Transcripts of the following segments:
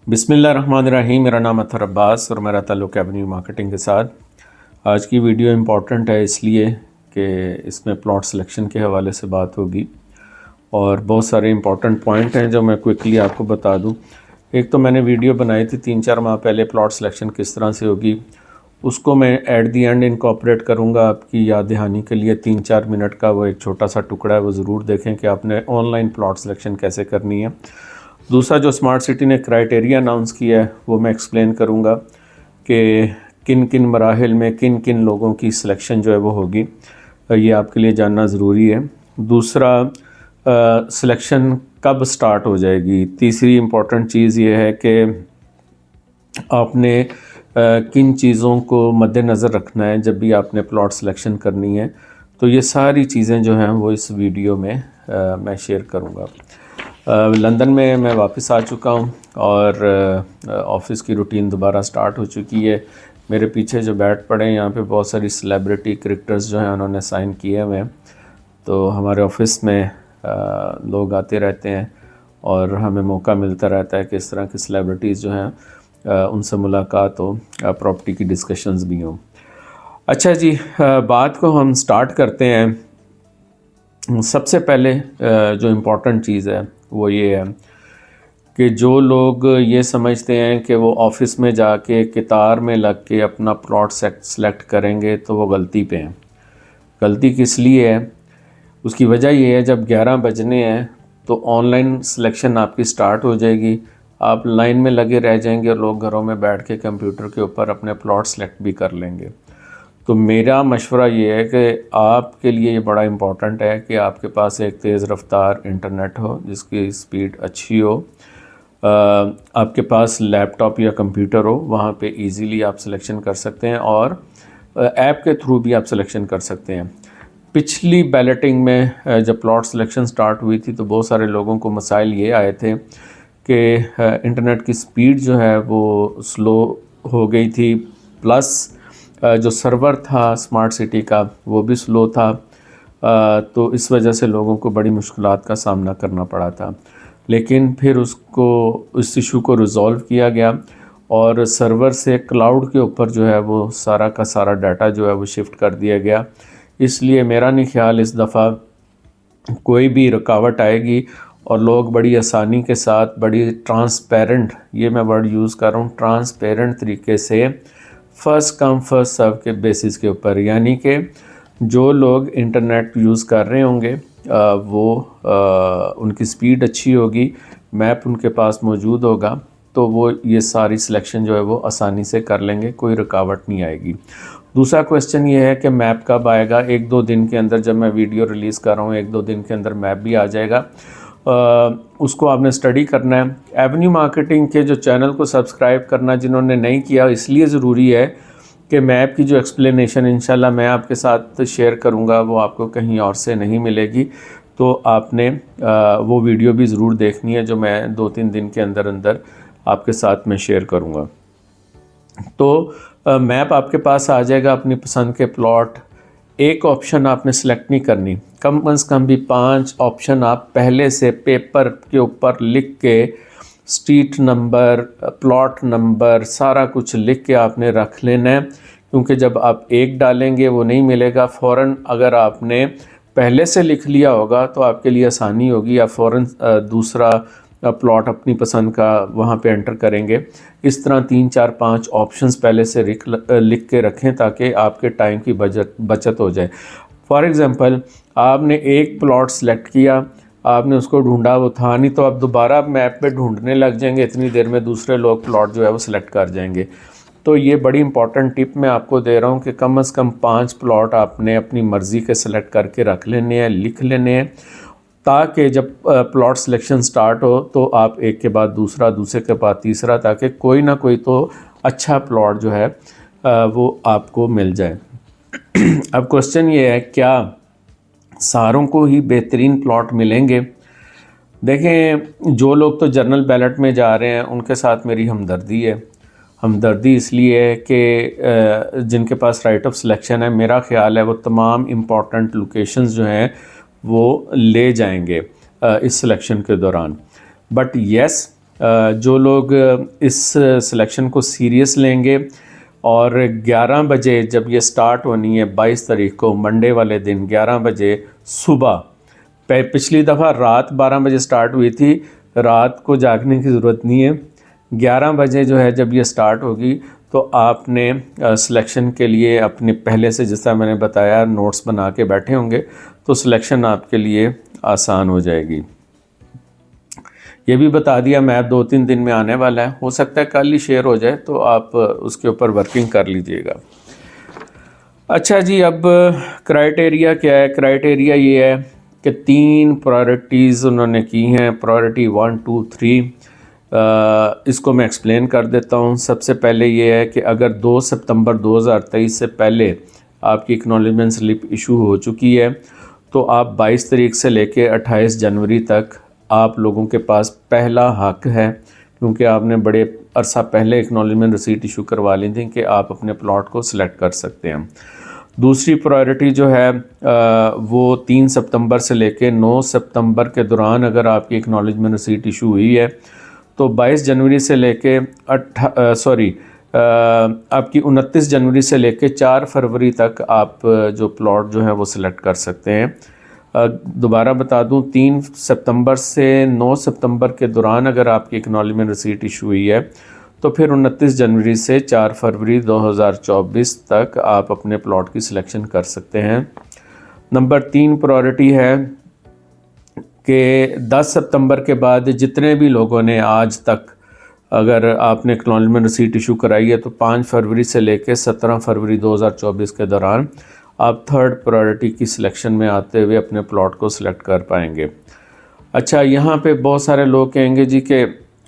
बिस्मिल्लाहिर्रहमानिर्रहीम। मेरा नाम अतहर अब्बास और मेरा ताल्लुक़ एवेन्यू मार्केटिंग के साथ। आज की वीडियो इम्पॉर्टेंट है इसलिए कि इसमें प्लॉट सिलेक्शन के हवाले से बात होगी और बहुत सारे इम्पॉर्टेंट पॉइंट हैं जो मैं क्विकली आपको बता दूं। एक तो मैंने वीडियो बनाई थी 3-4 माह पहले, प्लॉट सिलेक्शन किस तरह से होगी, उसको मैं एट दी एंड इनकॉर्पोरेट करूँगा आपकी याद दहानी के लिए। 3-4 मिनट का वो एक छोटा सा टुकड़ा है, वो ज़रूर देखें कि आपने ऑनलाइन प्लॉट सिलेक्शन कैसे करनी है। दूसरा, जो स्मार्ट सिटी ने क्राइटेरिया अनाउंस किया है वो मैं एक्सप्लेन करूँगा कि किन किन मराहिल में किन किन लोगों की सिलेक्शन जो है वो होगी, ये आपके लिए जानना ज़रूरी है। दूसरा, सिलेक्शन कब स्टार्ट हो जाएगी। तीसरी इम्पॉर्टेंट चीज़ ये है कि आपने किन चीज़ों को मद्देनज़र रखना है जब भी आपने प्लॉट सिलेक्शन करनी है। तो ये सारी चीज़ें जो हैं वो इस वीडियो में मैं शेयर करूँगा। लंदन में मैं वापस आ चुका हूँ और ऑफ़िस की रूटीन दोबारा स्टार्ट हो चुकी है। मेरे पीछे जो बैठ पड़े हैं यहाँ पे बहुत सारी सेलिब्रिटी क्रिकेटर्स जो हैं उन्होंने साइन किए हुए हैं। तो हमारे ऑफ़िस में लोग आते रहते हैं और हमें मौका मिलता रहता है कि इस तरह की सेलिब्रिटीज़ जो हैं उनसे मुलाकात हो, प्रॉपर्टी की डिस्कशंस भी हों। अच्छा जी, बात को हम स्टार्ट करते हैं। सबसे पहले जो इम्पोर्टेंट चीज़ है वो ये है कि जो लोग ये समझते हैं कि वो ऑफ़िस में जाके कतार में लग के अपना प्लॉट सेलेक्ट करेंगे तो वो गलती पे हैं। गलती किस लिए है, उसकी वजह ये है, जब 11 बजने हैं तो ऑनलाइन सिलेक्शन आपकी स्टार्ट हो जाएगी। आप लाइन में लगे रह जाएंगे और लोग घरों में बैठ के कंप्यूटर के ऊपर अपने प्लॉट सेलेक्ट भी कर लेंगे। तो मेरा मशवरा ये है कि आपके लिए ये बड़ा इम्पॉर्टेंट है कि आपके पास एक तेज़ रफ्तार इंटरनेट हो जिसकी स्पीड अच्छी हो, आपके पास लैपटॉप या कंप्यूटर हो, वहाँ पे इजीली आप सिलेक्शन कर सकते हैं और ऐप के थ्रू भी आप सिलेक्शन कर सकते हैं। पिछली बैलेटिंग में जब प्लॉट सिलेक्शन स्टार्ट हुई थी तो बहुत सारे लोगों को मसाइल ये आए थे कि इंटरनेट की स्पीड जो है वो स्लो हो गई थी, प्लस जो सर्वर था स्मार्ट सिटी का वो भी स्लो था। तो इस वजह से लोगों को बड़ी मुश्किलात का सामना करना पड़ा था। लेकिन फिर उस इशू को रिज़ॉल्व किया गया और सर्वर से क्लाउड के ऊपर जो है वो सारा का सारा डाटा जो है वो शिफ्ट कर दिया गया। इसलिए मेरा नहीं ख्याल इस दफ़ा कोई भी रुकावट आएगी और लोग बड़ी आसानी के साथ, बड़ी ट्रांसपेरेंट, ये मैं वर्ड यूज़ कर रहा हूँ, ट्रांसपेरेंट तरीके से फ़र्स्ट कम फर्स्ट सर्व के बेसिस के ऊपर, यानी कि जो लोग इंटरनेट यूज़ कर रहे होंगे उनकी स्पीड अच्छी होगी, मैप उनके पास मौजूद होगा, तो वो ये सारी सिलेक्शन जो है वो आसानी से कर लेंगे, कोई रुकावट नहीं आएगी। दूसरा क्वेश्चन ये है कि मैप कब आएगा। 1-2 दिन के अंदर, जब मैं वीडियो रिलीज़ कर रहा हूँ 1-2 दिन के अंदर मैप भी आ जाएगा। उसको आपने स्टडी करना है। एवेन्यू मार्केटिंग के जो चैनल को सब्सक्राइब करना जिन्होंने नहीं किया, इसलिए ज़रूरी है कि मैप की जो एक्सप्लेनेशन इंशाल्लाह मैं आपके साथ शेयर करूँगा वो आपको कहीं और से नहीं मिलेगी। तो आपने वो वीडियो भी ज़रूर देखनी है जो मैं 2-3 दिन के अंदर अंदर आपके साथ में शेयर करूँगा। तो मैप आपके पास आ जाएगा, अपनी पसंद के प्लॉट। एक ऑप्शन आपने सेलेक्ट नहीं करनी, कम से कम भी 5 ऑप्शन आप पहले से पेपर के ऊपर लिख के, स्ट्रीट नंबर, प्लॉट नंबर, सारा कुछ लिख के आपने रख लेना है। क्योंकि जब आप एक डालेंगे वो नहीं मिलेगा, फ़ौरन अगर आपने पहले से लिख लिया होगा तो आपके लिए आसानी होगी, आप फ़ौरन दूसरा प्लॉट अपनी पसंद का वहाँ पे एंटर करेंगे। इस तरह 3-4-5 ऑप्शंस पहले से लिख के रखें ताकि आपके टाइम की बचत हो जाए। फॉर एग्ज़ाम्पल, आपने एक प्लॉट सेलेक्ट किया, आपने उसको ढूंढा, वो था नहीं, तो आप दोबारा मैप पे ढूंढने लग जाएंगे, इतनी देर में दूसरे लोग प्लॉट जो है वो सिलेक्ट कर जाएंगे। तो ये बड़ी इंपॉर्टेंट टिप मैं आपको दे रहा हूँ कि कम से कम 5 प्लॉट आपने अपनी मर्ज़ी के सिलेक्ट करके रख लेने हैं, लिख लेने हैं, ताकि जब प्लॉट सिलेक्शन स्टार्ट हो तो आप एक के बाद दूसरा, दूसरे के बाद तीसरा, ताकि कोई ना कोई तो अच्छा प्लॉट जो है वो आपको मिल जाए। अब क्वेश्चन ये है, क्या सारों को ही बेहतरीन प्लॉट मिलेंगे? देखें, जो लोग तो जनरल बैलेट में जा रहे हैं उनके साथ मेरी हमदर्दी है। हमदर्दी इसलिए है कि जिनके पास राइट ऑफ सिलेक्शन है, मेरा ख्याल है वो तमाम इम्पॉर्टेंट लोकेशंस जो हैं वो ले जाएंगे इस सिलेक्शन के दौरान। बट येस, जो लोग इस सिलेक्शन को सीरियस लेंगे और 11 बजे जब ये स्टार्ट होनी है 22 तारीख को मंडे वाले दिन 11 बजे सुबह, पिछली दफ़ा रात 12 बजे स्टार्ट हुई थी, रात को जागने की ज़रूरत नहीं है। 11 बजे जो है जब ये स्टार्ट होगी तो आपने सिलेक्शन के लिए अपने पहले से, जैसा मैंने बताया, नोट्स बना के बैठे होंगे तो सिलेक्शन आपके लिए आसान हो जाएगी। ये भी बता दिया मैप 2-3 दिन में आने वाला है, हो सकता है कल ही शेयर हो जाए, तो आप उसके ऊपर वर्किंग कर लीजिएगा। अच्छा जी, अब क्राइटेरिया क्या है? क्राइटेरिया ये है कि 3 प्रायोरिटीज़ उन्होंने की हैं, प्रायोरिटी 1, 2, 3। इसको मैं एक्सप्लेन कर देता हूँ। सबसे पहले ये है कि अगर 2 सितंबर 2023 से पहले आपकी एक्नॉलेजमेंट स्लिप इशू हो चुकी है तो आप 22 तारीख से लेके 28 जनवरी तक आप लोगों के पास पहला हक है, क्योंकि आपने बड़े अरसा पहले एक्नॉलेजमेंट रिसीट इशू करवा ली थी कि आप अपने प्लॉट को सिलेक्ट कर सकते हैं। दूसरी प्रायोरिटी जो है वो 3 सितंबर से लेके 9 सितंबर के दौरान अगर आपकी एक्नॉलेजमेंट रिसीट इशू हुई है तो 22 जनवरी से लेके आपकी 29 जनवरी से लेके 4 फरवरी तक आप जो प्लॉट जो है वो सिलेक्ट कर सकते हैं। दोबारा बता दूं, 3 सितंबर से 9 सितंबर के दौरान अगर आपकी एक्नॉलेजमेंट रिसीट इशू हुई है तो फिर 29 जनवरी से 4 फरवरी 2024 तक आप अपने प्लॉट की सिलेक्शन कर सकते हैं। नंबर 3 प्रायोरिटी है कि 10 सितंबर के बाद जितने भी लोगों ने आज तक अगर आपने एक्नॉलेजमेंट रिसीट इशू कराई है तो 5 फरवरी से लेकर 17 फरवरी 2024 के दौरान आप 3rd प्रायोरिटी की सिलेक्शन में आते हुए अपने प्लॉट को सिलेक्ट कर पाएंगे। अच्छा, यहाँ पे बहुत सारे लोग कहेंगे जी कि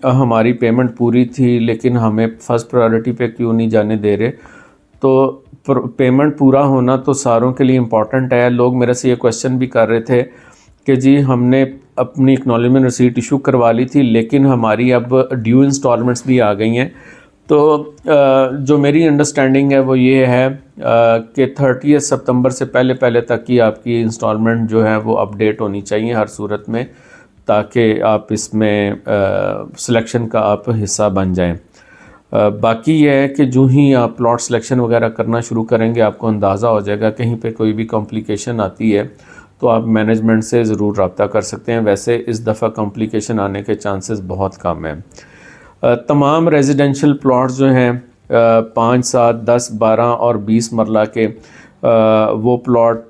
हमारी पेमेंट पूरी थी लेकिन हमें फर्स्ट प्रायोरिटी पे क्यों नहीं जाने दे रहे? तो पेमेंट पूरा होना तो सारों के लिए इम्पॉर्टेंट है। लोग मेरे से ये क्वेश्चन भी कर रहे थे कि जी हमने अपनी एक्नॉलेजमेंट रिसीट इशू करवा ली थी लेकिन हमारी अब ड्यू इंस्टॉलमेंट्स भी आ गई हैं। तो जो मेरी अंडरस्टैंडिंग है वो ये है कि 30 सितंबर से पहले तक की आपकी इंस्टॉलमेंट जो है वो अपडेट होनी चाहिए हर सूरत में, ताकि आप इसमें सिलेक्शन का आप हिस्सा बन जाएं। बाकी ये है कि जो ही आप प्लॉट सिलेक्शन वगैरह करना शुरू करेंगे आपको अंदाज़ा हो जाएगा, कहीं पे कोई भी कॉम्प्लिकेशन आती है तो आप मैनेजमेंट से ज़रूर रब्ता कर सकते हैं। वैसे इस दफ़ा कॉम्प्लिकेशन आने के चांसेस बहुत कम हैं। तमाम रेजिडेंशियल प्लॉट्स जो हैं 5, 7, 10, 12 और 20 मरला के वो प्लॉट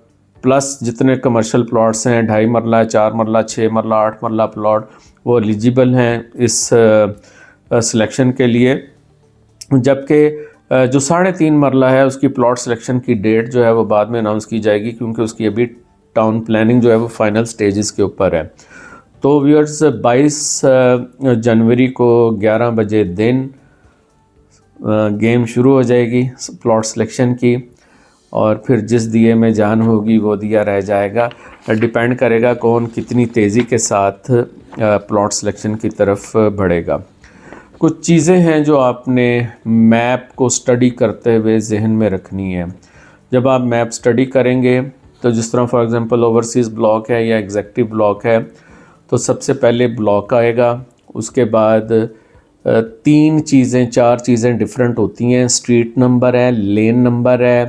प्लस जितने कमर्शियल प्लॉट्स हैं 2.5 मरला, 4 मरला, 6 मरला, 8 मरला प्लॉट वो एलिजिबल हैं इस सिलेक्शन के लिए। जबकि जो 3.5 मरला है उसकी प्लॉट सिलेक्शन की डेट जो है वो बाद में अनाउंस की जाएगी, क्योंकि उसकी अभी टाउन प्लानिंग जो है वो फाइनल स्टेजेस के ऊपर है। तो व्यूअर्स 22 जनवरी को 11 बजे दिन गेम शुरू हो जाएगी प्लॉट सिलेक्शन की, और फिर जिस दिए में जान होगी वो दिया रह जाएगा। डिपेंड करेगा कौन कितनी तेज़ी के साथ प्लॉट सिलेक्शन की तरफ बढ़ेगा। कुछ चीज़ें हैं जो आपने मैप को स्टडी करते हुए जहन में रखनी है। जब आप मैप स्टडी करेंगे तो जिस तरह फॉर एग्ज़ाम्पल ओवरसीज़ ब्लॉक है या एग्जेक्टिव ब्लॉक है तो सबसे पहले ब्लॉक आएगा, उसके बाद 4 चीज़ें डिफरेंट होती हैं। स्ट्रीट नंबर है, लेन नंबर है।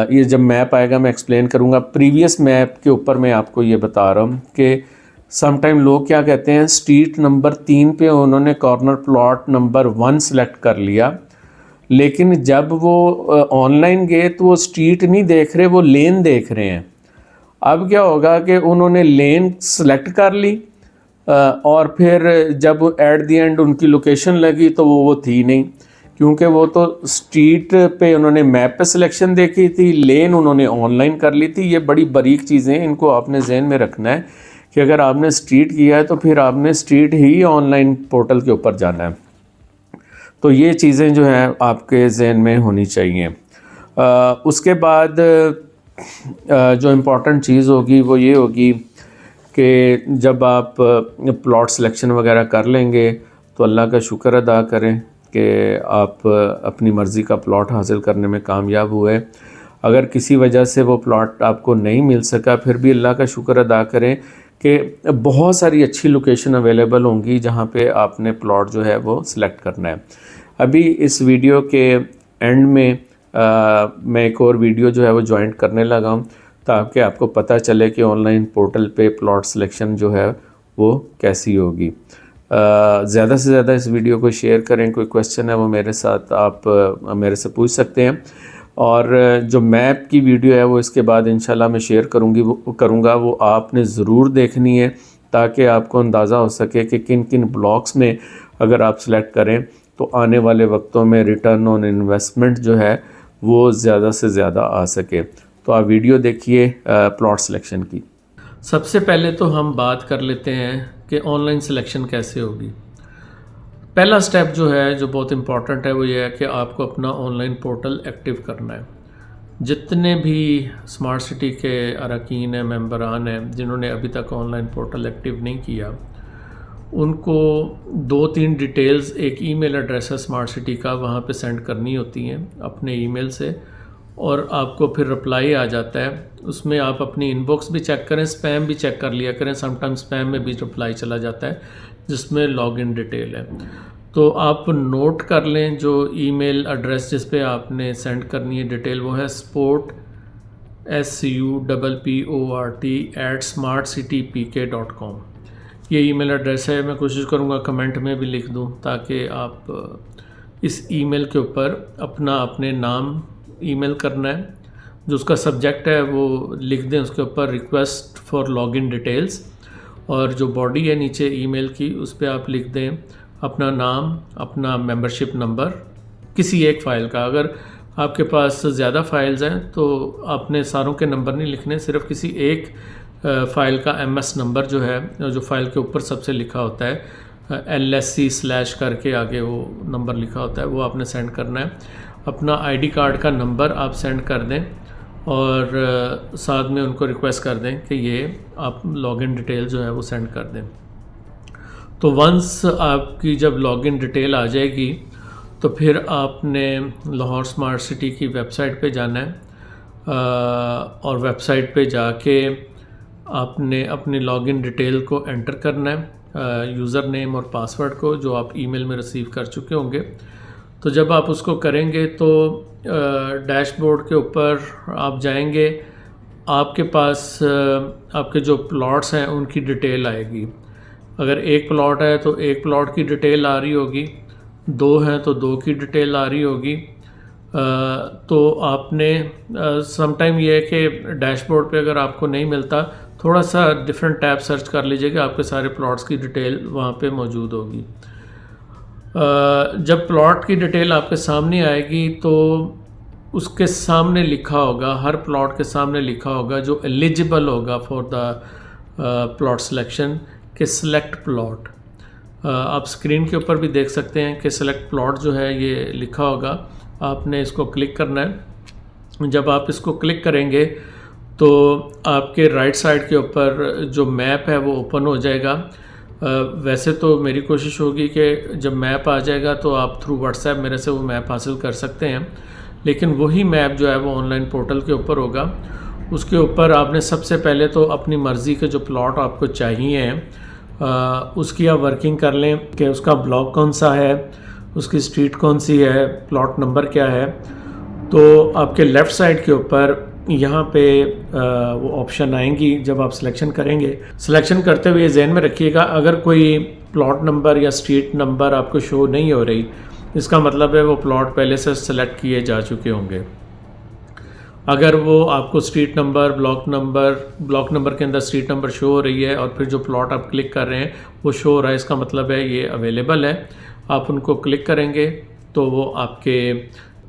ये जब मैप आएगा मैं एक्सप्लेन करूँगा। प्रीवियस मैप के ऊपर मैं आपको ये बता रहा हूँ कि समटाइम लोग क्या कहते हैं, स्ट्रीट नंबर 3 पे उन्होंने कॉर्नर प्लॉट नंबर 1 सेलेक्ट कर लिया, लेकिन जब वो ऑनलाइन गए तो वो स्ट्रीट नहीं देख रहे, वो लेन देख रहे हैं। अब क्या होगा कि उन्होंने लेन सेलेक्ट कर ली और फिर जब एट द एंड उनकी लोकेशन लगी तो वो थी नहीं, क्योंकि वो तो स्ट्रीट पे उन्होंने मैप पे सिलेक्शन देखी थी, लेन उन्होंने ऑनलाइन कर ली थी। ये बड़ी बारीक चीज़ें हैं, इनको आपने जहन में रखना है कि अगर आपने स्ट्रीट किया है तो फिर आपने स्ट्रीट ही ऑनलाइन पोर्टल के ऊपर जाना है। तो ये चीज़ें जो हैं आपके जहन में होनी चाहिए। उसके बाद जो इम्पोर्टेंट चीज़ होगी वो ये होगी कि जब आप प्लॉट सिलेक्शन वगैरह कर लेंगे तो अल्लाह का शुक्र अदा करें कि आप अपनी मर्ज़ी का प्लॉट हासिल करने में कामयाब हुए। अगर किसी वजह से वो प्लॉट आपको नहीं मिल सका फिर भी अल्लाह का शुक्र अदा करें कि बहुत सारी अच्छी लोकेशन अवेलेबल होंगी जहाँ पे आपने प्लॉट जो है वो सिलेक्ट करना है। अभी इस वीडियो के एंड में मैं एक और वीडियो जो है वो ज्वाइन करने लगा हूँ ताकि आपको पता चले कि ऑनलाइन पोर्टल पे प्लॉट सिलेक्शन जो है वो कैसी होगी। ज़्यादा से ज़्यादा इस वीडियो को शेयर करें। कोई क्वेश्चन है वो मेरे साथ आप मेरे से पूछ सकते हैं, और जो मैप की वीडियो है वो इसके बाद इंशाल्लाह मैं शेयर करूँगा वो आपने ज़रूर देखनी है ताकि आपको अंदाज़ा हो सके कि किन किन ब्लॉक्स में अगर आप सेलेक्ट करें तो आने वाले वक्तों में रिटर्न ऑन इन्वेस्टमेंट जो है वो ज़्यादा से ज़्यादा आ सके। तो आप वीडियो देखिए प्लॉट सिलेक्शन की। सबसे पहले तो हम बात कर लेते हैं कि ऑनलाइन सिलेक्शन कैसे होगी। पहला स्टेप जो है जो बहुत इम्पॉर्टेंट है वो ये है कि आपको अपना ऑनलाइन पोर्टल एक्टिव करना है। जितने भी स्मार्ट सिटी के अरकान हैं, मेंबरान हैं, जिन्होंने अभी तक ऑनलाइन पोर्टल एक्टिव नहीं किया, उनको 2-3 डिटेल्स, एक ईमेल एड्रेस है स्मार्ट सिटी का, वहाँ पे सेंड करनी होती हैं अपने ईमेल से, और आपको फिर रिप्लाई आ जाता है। उसमें आप अपनी इनबॉक्स भी चेक करें, स्पैम भी चेक कर लिया करें, समटाइम स्पैम में भी रिप्लाई चला जाता है जिसमें लॉगिन डिटेल है। तो आप नोट कर लें जो ईमेल एड्रेस जिस पे आपने सेंड करनी है डिटेल, वो है sport support@smartcitypk.com। ये ईमेल एड्रेस है। मैं कोशिश करूँगा कमेंट में भी लिख दूँ ताकि आप इस ईमेल के ऊपर अपने नाम ईमेल करना है, जो उसका सब्जेक्ट है वो लिख दें, उसके ऊपर रिक्वेस्ट फॉर लॉगिन डिटेल्स, और जो बॉडी है नीचे ईमेल की उस पर आप लिख दें अपना नाम, अपना मेंबरशिप नंबर किसी एक फ़ाइल का। अगर आपके पास ज़्यादा फाइल्स हैं तो आपने सारों के नंबर नहीं लिखने, सिर्फ किसी एक फ़ाइल का MS नंबर जो है, जो फ़ाइल के ऊपर सबसे लिखा होता है LSC/ करके आगे वो नंबर लिखा होता है, वो आपने सेंड करना है। अपना ID कार्ड का नंबर आप सेंड कर दें और साथ में उनको रिक्वेस्ट कर दें कि ये आप लॉगिन डिटेल जो है वो सेंड कर दें। तो वंस आपकी जब लॉगिन डिटेल आ जाएगी तो फिर आपने लाहौर स्मार्ट सिटी की वेबसाइट पे जाना है, और वेबसाइट पे जाके आपने अपनी लॉगिन डिटेल को एंटर करना है, यूज़र नेम और पासवर्ड को, जो आप ईमेल में रिसीव कर चुके होंगे। तो जब आप उसको करेंगे तो डैशबोर्ड के ऊपर आप जाएंगे, आपके पास आपके जो प्लॉट्स हैं उनकी डिटेल आएगी। अगर एक प्लॉट है तो एक प्लॉट की डिटेल आ रही होगी, 2 हैं तो 2 की डिटेल आ रही होगी। तो आपने समटाइम ये है कि डैशबोर्ड पे अगर आपको नहीं मिलता, थोड़ा सा डिफरेंट टैब सर्च कर लीजिएगा, आपके सारे प्लॉट्स की डिटेल वहाँ पे मौजूद होगी। जब प्लॉट की डिटेल आपके सामने आएगी तो उसके सामने लिखा होगा, हर प्लॉट के सामने लिखा होगा जो एलिजिबल होगा फॉर द प्लॉट सिलेक्शन के सिलेक्ट प्लॉट। आप स्क्रीन के ऊपर भी देख सकते हैं कि सिलेक्ट प्लॉट जो है ये लिखा होगा, आपने इसको क्लिक करना है। जब आप इसको क्लिक करेंगे तो आपके राइट साइड के ऊपर जो मैप है वो ओपन हो जाएगा। वैसे तो मेरी कोशिश होगी कि जब मैप आ जाएगा तो आप थ्रू व्हाट्सएप मेरे से वो मैप हासिल कर सकते हैं, लेकिन वही मैप जो है वो ऑनलाइन पोर्टल के ऊपर होगा। उसके ऊपर आपने सबसे पहले तो अपनी मर्ज़ी के जो प्लॉट आपको चाहिए उसकी आप वर्किंग कर लें कि उसका ब्लॉक कौन सा है, उसकी स्ट्रीट कौन सी है, प्लॉट नंबर क्या है। तो आपके लेफ़्ट साइड के ऊपर यहाँ पे वो ऑप्शन आएंगी। जब आप सिलेक्शन करेंगे, सिलेक्शन करते हुए ज़हन में रखिएगा, अगर कोई प्लॉट नंबर या स्ट्रीट नंबर आपको शो नहीं हो रही, इसका मतलब है वो प्लॉट पहले से सेलेक्ट किए जा चुके होंगे। अगर वो आपको स्ट्रीट नंबर, ब्लॉक नंबर के अंदर स्ट्रीट नंबर शो हो रही है और फिर जो प्लॉट आप क्लिक कर रहे हैं वो शो हो रहा है, इसका मतलब है ये अवेलेबल है। आप उनको क्लिक करेंगे तो वो आपके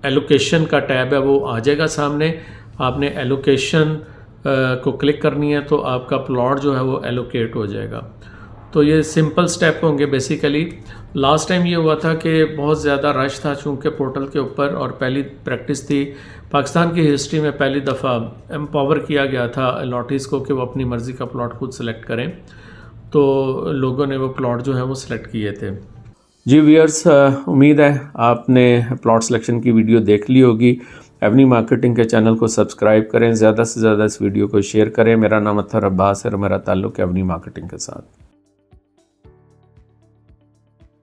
एलोकेशन का टैब है वो आ जाएगा सामने। आपने एलोकेशन को क्लिक करनी है तो आपका प्लॉट जो है वो एलोकेट हो जाएगा। तो ये सिंपल स्टेप होंगे बेसिकली। लास्ट टाइम ये हुआ था कि बहुत ज़्यादा रश था चूँकि पोर्टल के ऊपर, और पहली प्रैक्टिस थी पाकिस्तान की हिस्ट्री में, पहली दफ़ा एम्पावर किया गया था अलॉटीज़ को कि वो अपनी मर्ज़ी का प्लॉट खुद सेलेक्ट करें, तो लोगों ने वो प्लॉट जो है वो सिलेक्ट किए थे। जी व्यूअर्स, उम्मीद है आपने प्लॉट सिलेक्शन की वीडियो देख ली होगी। एवेन्यू मार्केटिंग के चैनल को सब्सक्राइब करें, ज़्यादा से ज़्यादा इस वीडियो को शेयर करें। मेरा नाम अत्तर अब्बास है और मेरा ताल्लुक़ एवेन्यू मार्केटिंग के साथ।